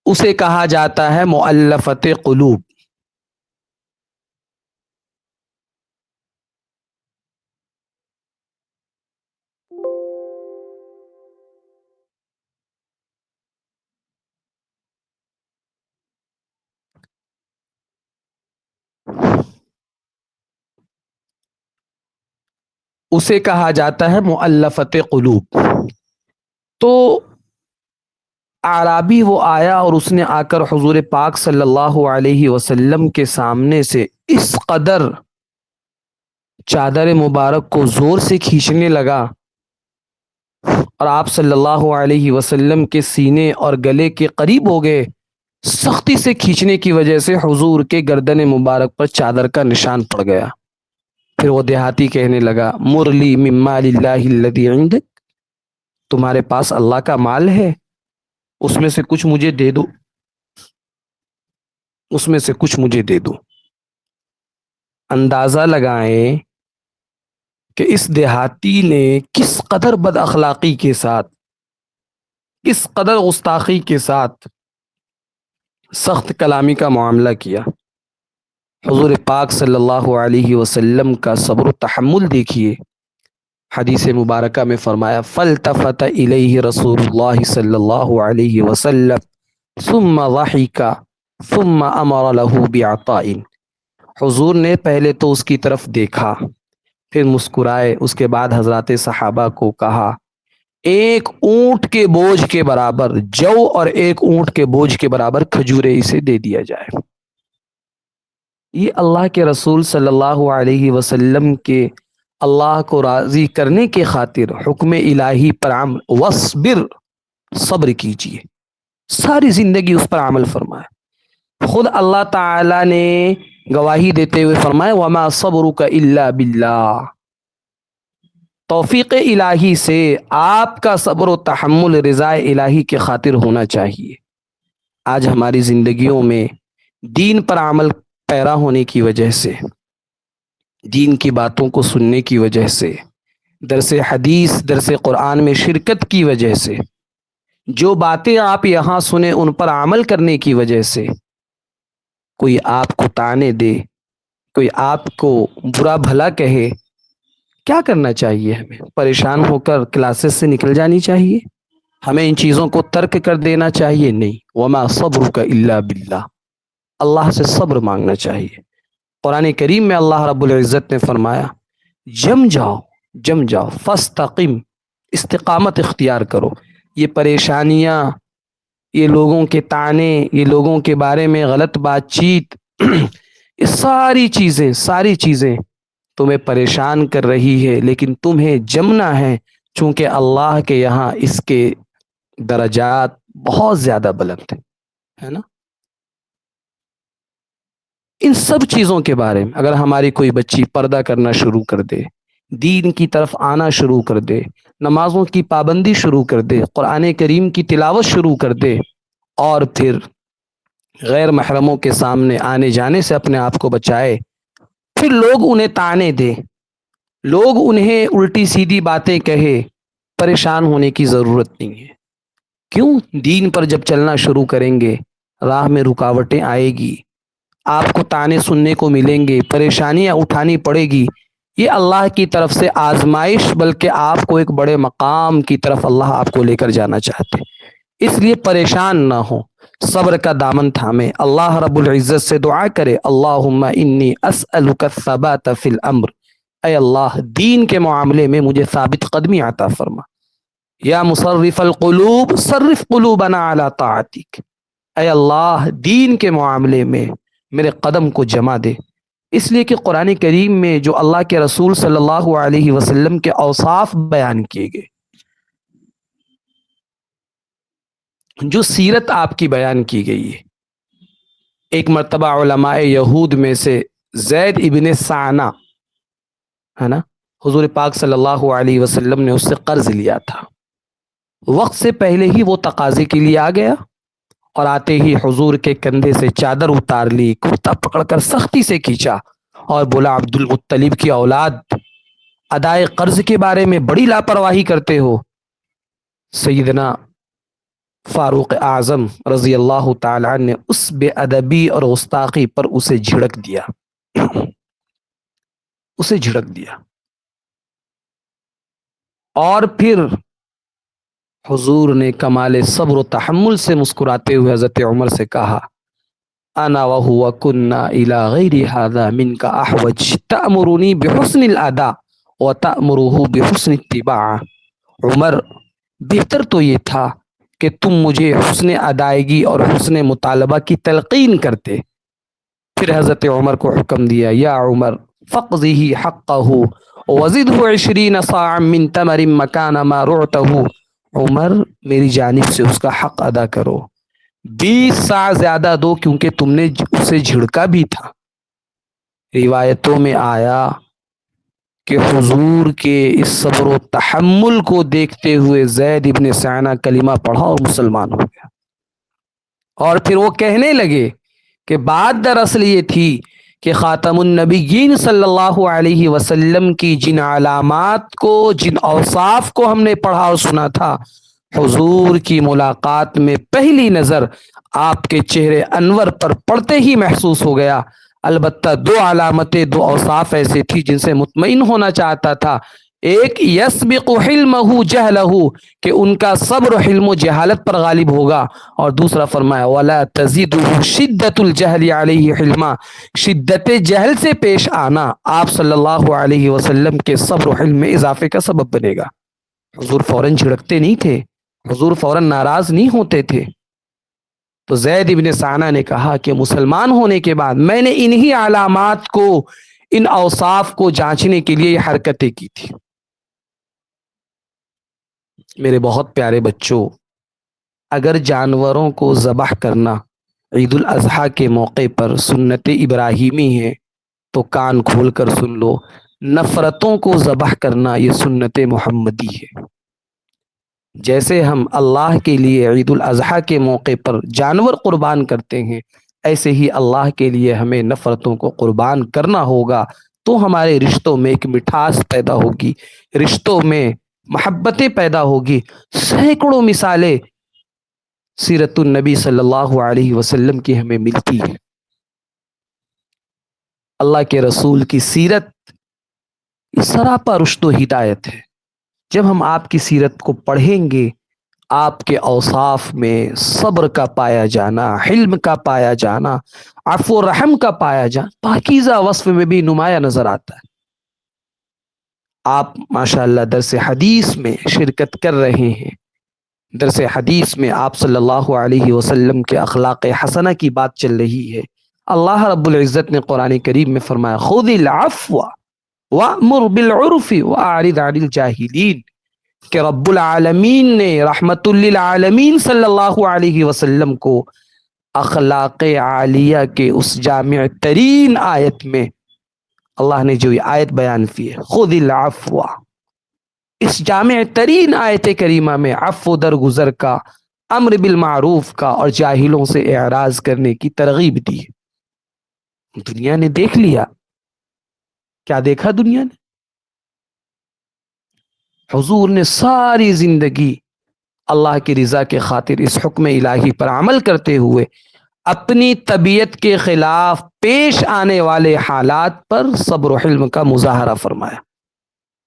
اسے کہا جاتا ہے مؤلفت قلوب. اسے کہا جاتا ہے مؤلفت قلوب. تو اعرابی وہ آیا اور اس نے آ کر حضور پاک صلی اللہ علیہ وسلم کے سامنے سے اس قدر چادر مبارک کو زور سے کھینچنے لگا اور آپ صلی اللہ علیہ وسلم کے سینے اور گلے کے قریب ہو گئے. سختی سے کھینچنے کی وجہ سے حضور کے گردن مبارک پر چادر کا نشان پڑ گیا. پھر وہ دیہاتی کہنے لگا مرلی من مال اللہ الذی عندک, تمہارے پاس اللہ کا مال ہے, اس میں سے کچھ مجھے دے دو, اس میں سے کچھ مجھے دے دو. اندازہ لگائیں کہ اس دیہاتی نے کس قدر بد اخلاقی کے ساتھ, کس قدر گستاخی کے ساتھ سخت کلامی کا معاملہ کیا. حضور پاک صلی اللہ علیہ وسلم کا صبر و تحمل دیکھیے. حدیث مبارکہ میں فرمایا فالتفت الیہ رسول اللہ صلی اللہ علیہ وسلم ثم ضحک ثم امر له بعطاء. حضور نے پہلے تو اس کی طرف دیکھا, پھر مسکرائے, اس کے بعد حضرات صحابہ کو کہا ایک اونٹ کے بوجھ کے برابر جو اور ایک اونٹ کے بوجھ کے برابر کھجورے اسے دے دیا جائے. یہ اللہ کے رسول صلی اللہ علیہ وسلم کے اللہ کو راضی کرنے کے خاطر حکم الہی پر عمل, وصبر, صبر کیجیے, ساری زندگی اس پر عمل فرمائے. خود اللہ تعالی نے گواہی دیتے ہوئے فرمایا وما صبرک الا باللہ, توفیق الہی سے آپ کا صبر و تحمل رضا الہی کے خاطر ہونا چاہیے. آج ہماری زندگیوں میں دین پر عمل پیرا ہونے کی وجہ سے, دین کی باتوں کو سننے کی وجہ سے, درس حدیث درس قرآن میں شرکت کی وجہ سے, جو باتیں آپ یہاں سنیں ان پر عمل کرنے کی وجہ سے کوئی آپ کو طعنے دے, کوئی آپ کو برا بھلا کہے, کیا کرنا چاہیے؟ ہمیں پریشان ہو کر کلاسز سے نکل جانی چاہیے؟ ہمیں ان چیزوں کو ترک کر دینا چاہیے؟ نہیں. وما صبرک الا باللہ, اللہ سے صبر مانگنا چاہیے. قرآن کریم میں اللہ رب العزت نے فرمایا جم جاؤ, جم جاؤ, فاستقم, استقامت اختیار کرو. یہ پریشانیاں, یہ لوگوں کے طعنے, یہ لوگوں کے بارے میں غلط بات چیت, یہ ساری چیزیں تمہیں پریشان کر رہی ہے, لیکن تمہیں جمنا ہے, چونکہ اللہ کے یہاں اس کے درجات بہت زیادہ بلند ہیں, ہے نا. ان سب چیزوں کے بارے میں اگر ہماری کوئی بچی پردہ کرنا شروع کر دے, دین کی طرف آنا شروع کر دے, نمازوں کی پابندی شروع کر دے, قرآن کریم کی تلاوت شروع کر دے, اور پھر غیر محرموں کے سامنے آنے جانے سے اپنے آپ کو بچائے, پھر لوگ انہیں طعنے دے, لوگ انہیں الٹی سیدھی باتیں کہے, پریشان ہونے کی ضرورت نہیں ہے. کیوں؟ دین پر جب چلنا شروع کریں گے راہ میں رکاوٹیں آئے گی, آپ کو طعنے سننے کو ملیں گے, پریشانیاں اٹھانی پڑے گی. یہ اللہ کی طرف سے آزمائش, بلکہ آپ کو ایک بڑے مقام کی طرف اللہ آپ کو لے کر جانا چاہتے. اس لیے پریشان نہ ہو, صبر کا دامن تھامے, اللہ رب العزت سے دعا کرے اللہم انی اسألک الثبات فی الامر, اے اللہ دین کے معاملے میں مجھے ثابت قدمی عطا فرما. یا مصرف القلوب صرف قلوبنا علی طاعتک, اے اللہ دین کے معاملے میں میرے قدم کو جما دے. اس لیے کہ قرآن کریم میں جو اللہ کے رسول صلی اللہ علیہ وسلم کے اوصاف بیان کیے گئے, جو سیرت آپ کی بیان کی گئی ہے, ایک مرتبہ علماء یہود میں سے زید ابن سعنا, ہے نا, حضور پاک صلی اللہ علیہ وسلم نے اس سے قرض لیا تھا. وقت سے پہلے ہی وہ تقاضے کے لیے آ گیا, اور آتے ہی حضور کے کندھے سے چادر اتار لی, کرتا پکڑ کر سختی سے کھینچا اور بولا عبد المطلب کی اولاد, ادائے قرض کے بارے میں بڑی لاپرواہی کرتے ہو. سیدنا فاروق اعظم رضی اللہ تعالی عنہ نے اس بے ادبی اور گستاخی پر اسے جھڑک دیا، اسے جھڑک دیا۔ اور پھر حضور نے کمال صبر و تحمل سے مسکراتے ہوئے حضرت عمر سے کہا، انا وهو كنا الى غير هذا منك احوج تأمرني بحسن الاداء وتأمره بحسن اتباع۔ عمر، بہتر تو یہ تھا کہ تم مجھے حسن ادائیگی اور حسن مطالبہ کی تلقین کرتے۔ پھر حضرت عمر کو حکم دیا، یا عمر فقضه حقه وزده 20 صاعا من تمر مكان ما رعته۔ عمر، میری جانب سے اس کا حق ادا کرو، 20 سا زیادہ دو، کیونکہ تم نے اسے جھڑکا بھی تھا۔ روایتوں میں آیا کہ حضور کے اس صبر و تحمل کو دیکھتے ہوئے زید ابن سعنہ کلمہ پڑھا اور مسلمان ہو گیا۔ اور پھر وہ کہنے لگے کہ بات دراصل یہ تھی کہ خاتم النبیین صلی اللہ علیہ وسلم کی جن علامات کو، جن اوصاف کو ہم نے پڑھا اور سنا تھا، حضور کی ملاقات میں پہلی نظر آپ کے چہرے انور پر پڑتے ہی محسوس ہو گیا۔ البتہ 2 علامتیں، 2 اوصاف ایسے تھی جن سے مطمئن ہونا چاہتا تھا۔ ایک یسبق حلمہ جہلہ، کہ ان کا صبر حلم و جہالت پر غالب ہوگا، اور دوسرا فرمایا ولا تزیدہ شدت الجہل علیہ حلما، شدت جہل سے پیش آنا آپ صلی اللہ علیہ وسلم کے صبر و حلم میں اضافے کا سبب بنے گا۔ حضور فوراً جھڑکتے نہیں تھے، حضور فوراً ناراض نہیں ہوتے تھے۔ تو زید ابن سعنہ نے کہا کہ مسلمان ہونے کے بعد میں نے انہی علامات کو، ان اوصاف کو جانچنے کے لیے یہ حرکتیں کی تھی۔ میرے بہت پیارے بچوں، اگر جانوروں کو ذبح کرنا عید الاضحیٰ کے موقع پر سنت ابراہیمی ہے تو کان کھول کر سن لو، نفرتوں کو ذبح کرنا یہ سنت محمدی ہے۔ جیسے ہم اللہ کے لیے عید الاضحیٰ کے موقع پر جانور قربان کرتے ہیں، ایسے ہی اللہ کے لیے ہمیں نفرتوں کو قربان کرنا ہوگا، تو ہمارے رشتوں میں ایک مٹھاس پیدا ہوگی، رشتوں میں محبتیں پیدا ہوگی۔ سینکڑوں مثالیں سیرت النبی صلی اللہ علیہ وسلم کی ہمیں ملتی ہے۔ اللہ کے رسول کی سیرت سراپا رشد و ہدایت ہے۔ جب ہم آپ کی سیرت کو پڑھیں گے، آپ کے اوصاف میں صبر کا پایا جانا، حلم کا پایا جانا، عفو و رحم کا پایا جانا پاکیزہ وصف میں بھی نمایاں نظر آتا ہے۔ آپ ماشاءاللہ درس حدیث میں شرکت کر رہے ہیں، درس حدیث میں آپ صلی اللہ علیہ وسلم کے اخلاق حسنہ کی بات چل رہی ہے۔ اللہ رب العزت نے قرآن کریم میں فرمایا خذ العفو وَأْمُرْ بِالْعُرْفِ وَأَعْرِضْ عَنِ الْجَاهِلِينَ، کہ رب العالمین نے رحمت للعالمین صلی اللہ علیہ وسلم کو اخلاق عالیہ کے اس جامع ترین آیت میں اللہ نے جو یہ آیت بیان کی ہے، خذ العفو، اس جامع ترین آیت کریمہ میں عفو درگزر کا، امر بالمعروف کا اور جاہلوں سے اعراض کرنے کی ترغیب دی ہے۔ دنیا نے دیکھ لیا، کیا دیکھا دنیا نے؟ حضور نے ساری زندگی اللہ کی رضا کے خاطر اس حکم الہی پر عمل کرتے ہوئے اپنی طبیعت کے خلاف پیش آنے والے حالات پر صبر و حلم کا مظاہرہ فرمایا۔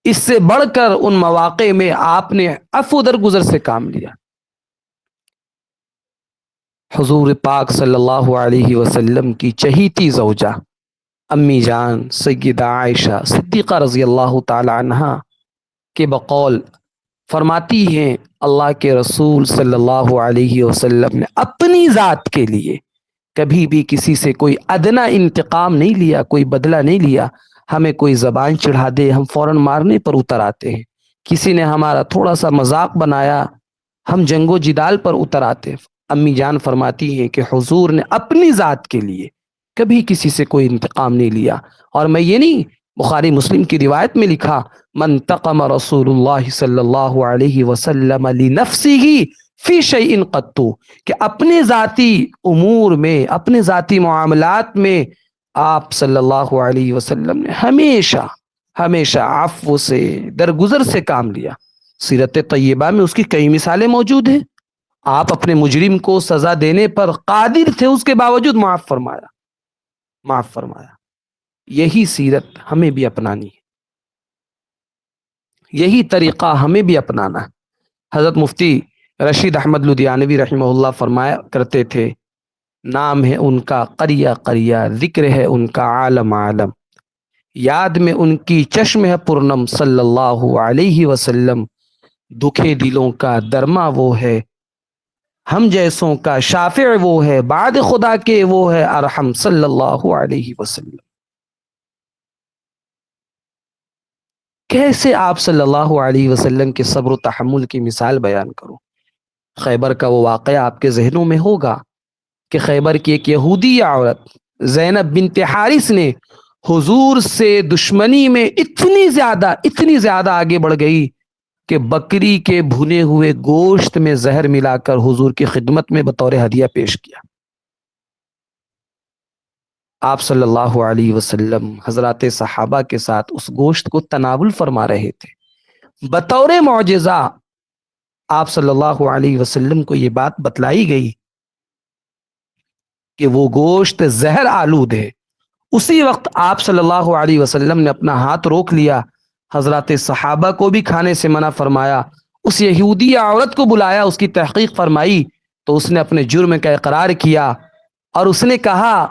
اس سے بڑھ کر ان مواقع میں آپ نے عفو درگزر سے کام لیا۔ حضور پاک صلی اللہ علیہ وسلم کی چہیتی زوجہ امی جان سیدہ عائشہ صدیقہ رضی اللہ تعالی عنہا کے بقول فرماتی ہیں اللہ کے رسول صلی اللہ علیہ وسلم نے اپنی ذات کے لیے کبھی بھی کسی سے کوئی ادنا انتقام نہیں لیا، کوئی بدلہ نہیں لیا۔ ہمیں کوئی زبان چڑھا دے ہم فوراً مارنے پر اتر آتے ہیں، کسی نے ہمارا تھوڑا سا مذاق بنایا ہم جنگ و جدال پر اتر آتے ہیں۔ امی جان فرماتی ہیں کہ حضور نے اپنی ذات کے لیے کبھی کسی سے کوئی انتقام نہیں لیا۔ اور میں یہ نہیں، بخاری مسلم کی روایت میں لکھا من تقم رسول اللہ صلی اللہ علیہ وسلم لنفسہ فی شیء قط، کہ اپنے ذاتی امور میں، اپنے ذاتی معاملات میں آپ صلی اللہ علیہ وسلم نے ہمیشہ عفو سے، درگزر سے کام لیا۔ سیرت طیبہ میں اس کی کئی مثالیں موجود ہیں۔ آپ اپنے مجرم کو سزا دینے پر قادر تھے، اس کے باوجود معاف فرمایا، معاف فرمایا۔ یہی سیرت ہمیں بھی اپنانی ہے، یہی طریقہ ہمیں بھی اپنانا ہے۔ حضرت مفتی رشید احمد لدھیانوی رحمہ اللہ فرمایا کرتے تھے، نام ہے ان کا قریہ قریہ، ذکر ہے ان کا عالم عالم، یاد میں ان کی چشم ہے پرنم صلی اللہ علیہ وسلم، دکھے دلوں کا درما وہ ہے، ہم جیسوں کا شافع وہ ہے، بعد خدا کے وہ ہے ارحم صلی اللہ علیہ وسلم۔ کیسے آپ صلی اللہ علیہ وسلم کے صبر و تحمل کی مثال بیان کروں؟ خیبر کا وہ واقعہ آپ کے ذہنوں میں ہوگا کہ خیبر کی ایک یہودی عورت زینب بنت حارث نے حضور سے دشمنی میں اتنی زیادہ آگے بڑھ گئی کہ بکری کے بھنے ہوئے گوشت میں زہر ملا کر حضور کی خدمت میں بطور ہدیہ پیش کیا۔ آپ صلی اللہ علیہ وسلم حضرات صحابہ کے ساتھ اس گوشت کو تناول فرما رہے تھے۔ بطور معجزہ آپ صلی اللہ علیہ وسلم کو یہ بات بتلائی گئی کہ وہ گوشت زہر آلود ہے۔ اسی وقت آپ صلی اللہ علیہ وسلم نے اپنا ہاتھ روک لیا، حضرات صحابہ کو بھی کھانے سے منع فرمایا، اس یہودی عورت کو بلایا، اس کی تحقیق فرمائی تو اس نے اپنے جرم کا اقرار کیا اور اس نے کہا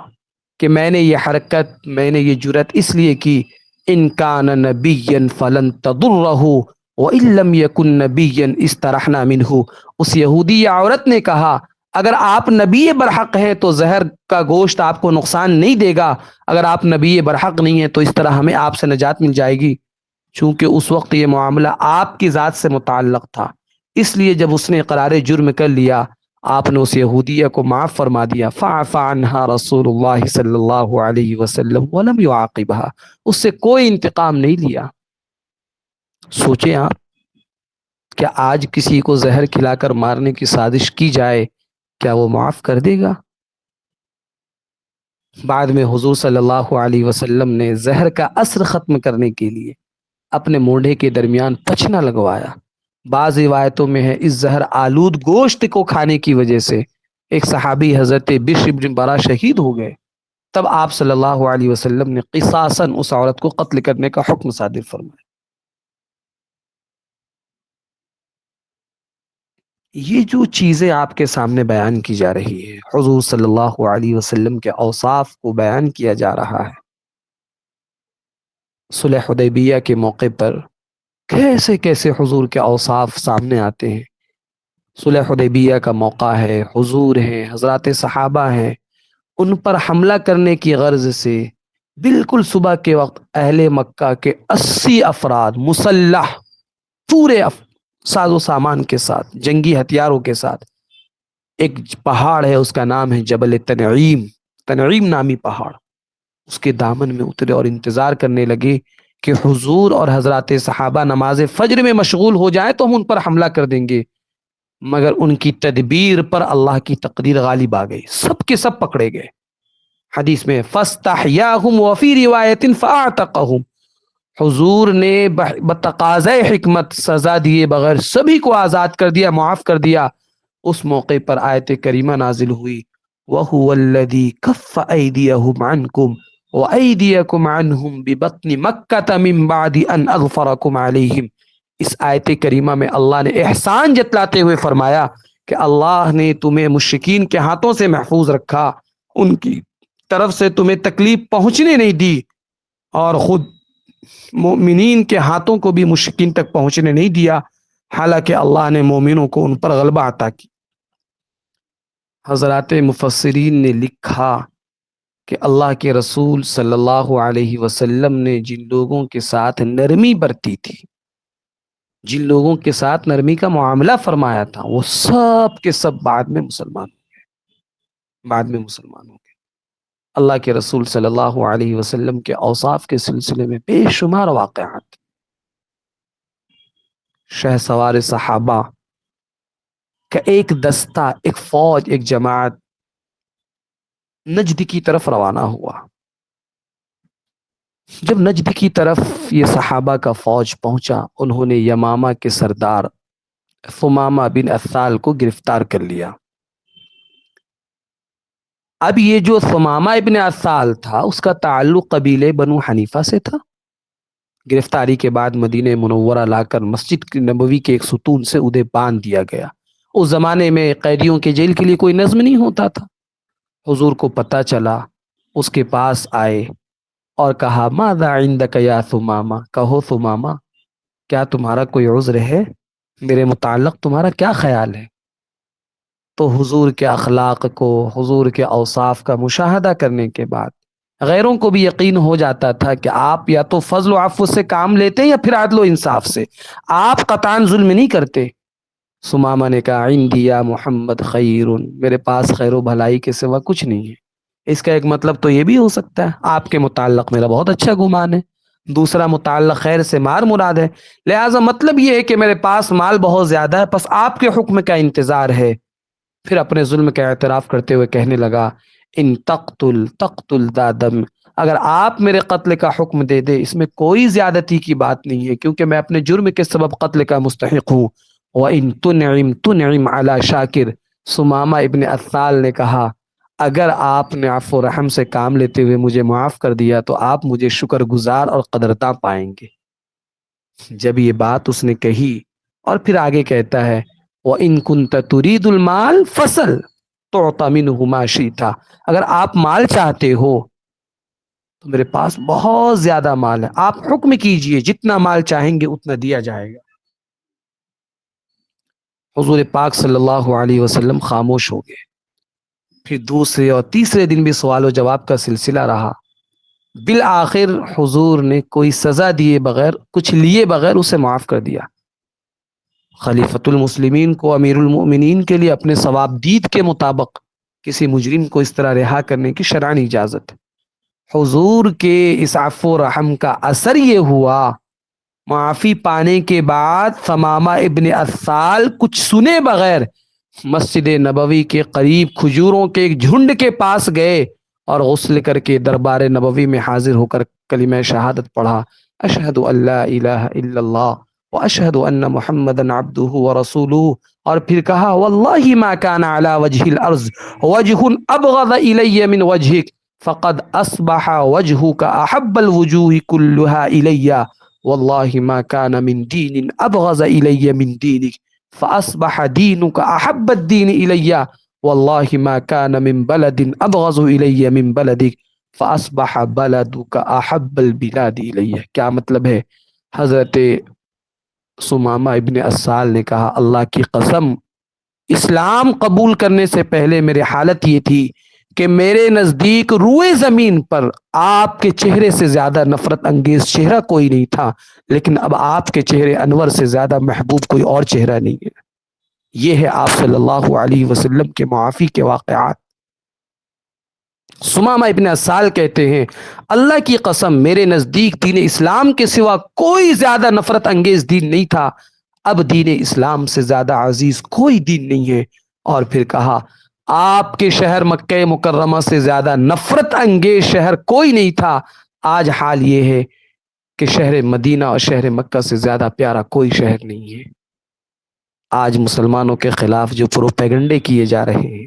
کہ میں نے یہ حرکت، میں نے یہ جرأت اس لیے کی، ان کان نبیا فلن تضرہ وان لم یکن نبیا استرحنا منہ۔ اس یہودی عورت نے کہا اگر آپ نبی برحق ہیں تو زہر کا گوشت آپ کو نقصان نہیں دے گا، اگر آپ نبی برحق نہیں ہیں تو اس طرح ہمیں آپ سے نجات مل جائے گی۔ چونکہ اس وقت یہ معاملہ آپ کی ذات سے متعلق تھا، اس لیے جب اس نے اقرار جرم کر لیا، آپ نے اس یہودیہ کو معاف فرما دیا۔ فعفى عنها رسول اللہ صلی اللہ علیہ وسلم ولم يعاقبها، اس سے کوئی انتقام نہیں لیا۔ سوچیں آپ، کیا آج کسی کو زہر کھلا کر مارنے کی سازش کی جائے، کیا وہ معاف کر دے گا؟ بعد میں حضور صلی اللہ علیہ وسلم نے زہر کا اثر ختم کرنے کے لیے اپنے مونڈھے کے درمیان پچنا لگوایا۔ بعض روایتوں میں ہے اس زہر آلود گوشت کو کھانے کی وجہ سے ایک صحابی حضرت بشر بن برا شہید ہو گئے۔ تب آپ صلی اللہ علیہ وسلم نے قصاصاً اس عورت کو قتل کرنے کا حکم صادر فرمایا۔ یہ جو چیزیں آپ کے سامنے بیان کی جا رہی ہے، حضور صلی اللہ علیہ وسلم کے اوصاف کو بیان کیا جا رہا ہے۔ صلح حدیبیہ کے موقع پر کیسے کیسے حضور کے اوصاف سامنے آتے ہیں۔ صلح حدیبیہ کا موقع ہے، حضور ہیں، حضرات صحابہ ہیں، ان پر حملہ کرنے کی غرض سے بالکل صبح کے وقت اہل مکہ کے 80 افراد مسلح پورے ساز و سامان کے ساتھ، جنگی ہتھیاروں کے ساتھ، ایک پہاڑ ہے اس کا نام ہے جبل تنعیم، تنعیم نامی پہاڑ، اس کے دامن میں اترے اور انتظار کرنے لگے کہ حضور اور حضرات صحابہ نماز فجر میں مشغول ہو جائیں تو ہم ان پر حملہ کر دیں گے، مگر ان کی تدبیر پر اللہ کی تقدیر غالب آ گئی، سب کے سب پکڑے گئے۔ حدیث میں فاستحیاہم وفی روایت فاعتقہم، حضور نے بتقاضۂ حکمت سزا دیے بغیر سبھی کو آزاد کر دیا، معاف کر دیا۔ اس موقع پر آیت کریمہ نازل ہوئی، وَهُوَ الَّذِي كَفَّ أَيْدِيَهُمْ عَنْكُمْ وَأَيْدِيَكُمْ عَنْهُمْ بِبَطْنِ مَكَّةَ مِنْ بَعْدِ أَنْ أَغْفَرَكُمْ عَلَيْهِمْ۔ اس آیت کریمہ میں اللہ نے احسان جتلاتے ہوئے فرمایا کہ اللہ نے تمہیں مشرکین کے ہاتھوں سے محفوظ رکھا، ان کی طرف سے تمہیں تکلیف پہنچنے نہیں دی، اور خود مومنین کے ہاتھوں کو بھی مشرکین تک پہنچنے نہیں دیا، حالانکہ اللہ نے مومنوں کو ان پر غلبہ عطا کی۔ حضرات مفسرین نے لکھا کہ اللہ کے رسول صلی اللہ علیہ وسلم نے جن لوگوں کے ساتھ نرمی برتی تھی، جن لوگوں کے ساتھ نرمی کا معاملہ فرمایا تھا، وہ سب کے سب بعد میں مسلمان ہو گئے، بعد میں مسلمان ہو گئے۔ اللہ کے رسول صلی اللہ علیہ وسلم کے اوصاف کے سلسلے میں بے شمار واقعات۔ شہ سوار صحابہ کا ایک دستہ، ایک فوج، ایک جماعت نجد کی طرف روانہ ہوا۔ جب نجد کی طرف یہ صحابہ کا فوج پہنچا، انہوں نے یمامہ کے سردار ثمامہ بن اسال کو گرفتار کر لیا۔ اب یہ جو ثمامہ ابن اسال تھا اس کا تعلق قبیلے بنو حنیفہ سے تھا۔ گرفتاری کے بعد مدینہ منورہ لا کر مسجد نبوی کے ایک ستون سے ادھے باندھ دیا گیا۔ اس زمانے میں قیدیوں کے جیل کے لیے کوئی نظم نہیں ہوتا تھا۔ حضور کو پتہ چلا، اس کے پاس آئے اور کہا ماذا عندک یا ثمامہ، کہو ثمامہ کیا تمہارا کوئی عذر ہے، میرے متعلق تمہارا کیا خیال ہے؟ تو حضور کے اخلاق کو، حضور کے اوصاف کا مشاہدہ کرنے کے بعد غیروں کو بھی یقین ہو جاتا تھا کہ آپ یا تو فضل و عفو سے کام لیتے یا پھر عدل و انصاف سے، آپ قطعاً ظلم نہیں کرتے۔ ثمامہ نے کہا عندی یا محمد خیر، میرے پاس خیر و بھلائی کے سوا کچھ نہیں ہے۔ اس کا ایک مطلب تو یہ بھی ہو سکتا ہے آپ کے متعلق میرا بہت اچھا گمان ہے، دوسرا متعلق خیر سے مار مراد ہے، لہٰذا مطلب یہ ہے کہ میرے پاس مال بہت زیادہ ہے، بس آپ کے حکم کا انتظار ہے۔ پھر اپنے ظلم کا اعتراف کرتے ہوئے کہنے لگا ان تقتل ذا دم، اگر آپ میرے قتل کا حکم دے دے اس میں کوئی زیادتی کی بات نہیں ہے، کیونکہ میں اپنے جرم کے سبب قتل کا مستحق ہوں۔ وَإِن تُنْعِمْ عَلَى شَاكِرٍ، ثمامہ ابن اسال نے کہا اگر آپ نے عفو و رحم سے کام لیتے ہوئے مجھے معاف کر دیا تو آپ مجھے شکر گزار اور قدرداں پائیں گے۔ جب یہ بات اس نے کہی اور پھر آگے کہتا ہے وَإِن كُنْتَ تُرِيدُ الْمَالَ فَصَلْ تُعْطَ مِنْهُ مَا شِئْتَ، اگر آپ مال چاہتے ہو تو میرے پاس بہت زیادہ مال ہے، آپ حکم کیجئے جتنا مال چاہیں گے اتنا دیا جائے گا۔ حضور پاک صلی اللہ علیہ وسلم خاموش ہو گئے۔ پھر دوسرے اور تیسرے دن بھی سوال و جواب کا سلسلہ رہا۔ بالآخر حضور نے کوئی سزا دیے بغیر، کچھ لیے بغیر اسے معاف کر دیا۔ خلیفۃ المسلمین کو، امیر المؤمنین کے لیے اپنے ثواب دید کے مطابق کسی مجرم کو اس طرح رہا کرنے کی شرعی اجازت ہے۔ حضور کے اس عفو و رحم کا اثر یہ ہوا، معافی پانے کے بعد ثمامہ ابن اسال کچھ سنے بغیر مسجد نبوی کے قریب کھجوروں کے ایک جھنڈ کے پاس گئے اور غسل کر کے دربار نبوی میں حاضر ہو کر کلمہ شہادت پڑھا، اشہد ان لا الہ الا اللہ واشہد ان محمدا عبدہ ورسولہ، اور پھر کہا واللہ ما کان علی وجہ الارض وجہ ابغض الی من وجہک فقد اصبح وجہک احب الوجوہ کلہا الی واللہ ما کان من دین ابغض الی من دینک فاصبح دینک احب الدین الی واللہ ما کان من بلد ابغض الی من بلدک فاصبح بلدک احب البلاد الی۔ کیا مطلب ہے؟ حضرت ثمامہ ابن اسال نے کہا اللہ کی قسم، اسلام قبول کرنے سے پہلے میری حالت یہ تھی کہ میرے نزدیک روئے زمین پر آپ کے چہرے سے زیادہ نفرت انگیز چہرہ کوئی نہیں تھا، لیکن اب آپ کے چہرے انور سے زیادہ محبوب کوئی اور چہرہ نہیں ہے۔ یہ ہے آپ صلی اللہ علیہ وسلم کے معافی کے واقعات۔ ثمامہ ابن اسال کہتے ہیں اللہ کی قسم میرے نزدیک دین اسلام کے سوا کوئی زیادہ نفرت انگیز دین نہیں تھا، اب دین اسلام سے زیادہ عزیز کوئی دین نہیں ہے۔ اور پھر کہا آپ کے شہر مکہ مکرمہ سے زیادہ نفرت انگیز شہر کوئی نہیں تھا، آج حال یہ ہے کہ شہر مدینہ اور شہر مکہ سے زیادہ پیارا کوئی شہر نہیں ہے۔ آج مسلمانوں کے خلاف جو پروپیگنڈے کیے جا رہے ہیں،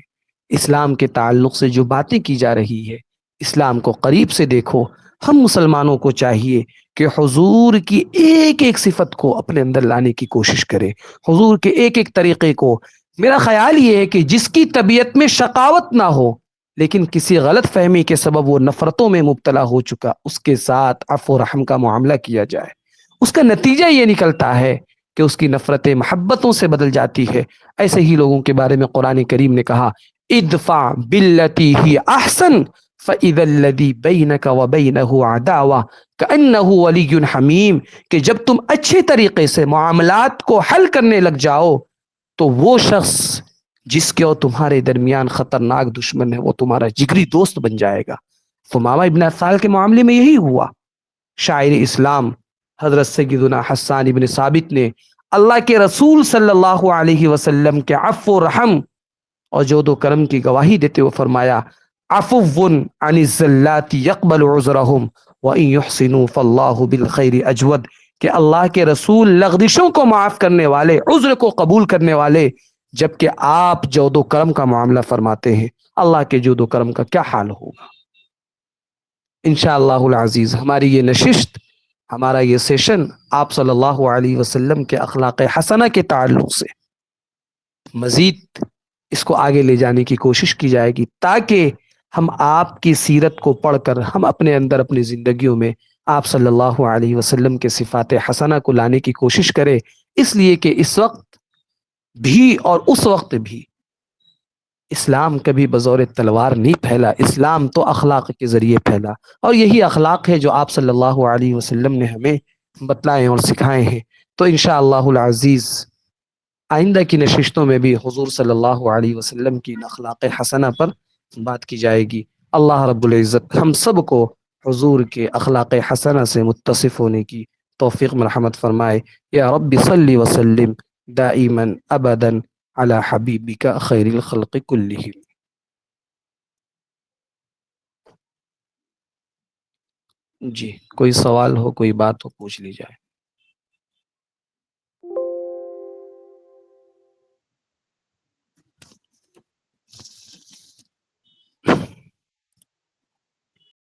اسلام کے تعلق سے جو باتیں کی جا رہی ہے، اسلام کو قریب سے دیکھو۔ ہم مسلمانوں کو چاہیے کہ حضور کی ایک ایک صفت کو اپنے اندر لانے کی کوشش کرے، حضور کے ایک ایک طریقے کو۔ میرا خیال یہ ہے کہ جس کی طبیعت میں شقاوت نہ ہو لیکن کسی غلط فہمی کے سبب وہ نفرتوں میں مبتلا ہو چکا، اس کے ساتھ عفو و رحم کا معاملہ کیا جائے، اس کا نتیجہ یہ نکلتا ہے کہ اس کی نفرتیں محبتوں سے بدل جاتی ہے۔ ایسے ہی لوگوں کے بارے میں قرآن کریم نے کہا ادفع باللتی ہی احسن فاذا الذی بینک وبینہ عداوہ کأنہ ولی حمیم، کہ جب تم اچھے طریقے سے معاملات کو حل کرنے لگ جاؤ تو وہ شخص جس کے اور تمہارے درمیان خطرناک دشمن ہے وہ تمہارا جگری دوست بن جائے گا۔ ثمامہ ابن اسال کے معاملے میں یہی ہوا۔ شاعر اسلام حضرت سیدنا حسان ابن ثابت نے اللہ کے رسول صلی اللہ علیہ وسلم کے عفو و رحم اور جود و کرم کی گواہی دیتے ہوئے فرمایا عفو عن الزلات يقبل عذرهم وان يحسنوا فالله بالخير اجود، کہ اللہ کے رسول لغزشوں کو معاف کرنے والے، عذر کو قبول کرنے والے، جبکہ آپ جود و کرم کا معاملہ فرماتے ہیں، اللہ کے جود و کرم کا کیا حال ہوگا؟ انشاءاللہ العزیز ہماری یہ نشست، ہمارا یہ سیشن آپ صلی اللہ علیہ وسلم کے اخلاق حسنہ کے تعلق سے مزید اس کو آگے لے جانے کی کوشش کی جائے گی، تاکہ ہم آپ کی سیرت کو پڑھ کر ہم اپنے اندر اپنی زندگیوں میں آپ صلی اللہ علیہ وسلم کے صفات حسنہ کو لانے کی کوشش کرے، اس لیے کہ اس وقت بھی اور اس وقت بھی اسلام کبھی بزور تلوار نہیں پھیلا، اسلام تو اخلاق کے ذریعے پھیلا، اور یہی اخلاق ہے جو آپ صلی اللہ علیہ وسلم نے ہمیں بتلائے اور سکھائے ہیں۔ تو انشاءاللہ العزیز آئندہ کی نشستوں میں بھی حضور صلی اللہ علیہ وسلم کی اخلاق حسنہ پر بات کی جائے گی۔ اللہ رب العزت ہم سب کو حضور کے اخلاق حسنہ سے متصف ہونے کی توفیق مرحمت فرمائے۔ یا رب صلی وسلم دائما ابدا علی حبیبک خیر الخلق کلہم۔ جی کوئی سوال ہو، کوئی بات ہو، پوچھ لی جائے۔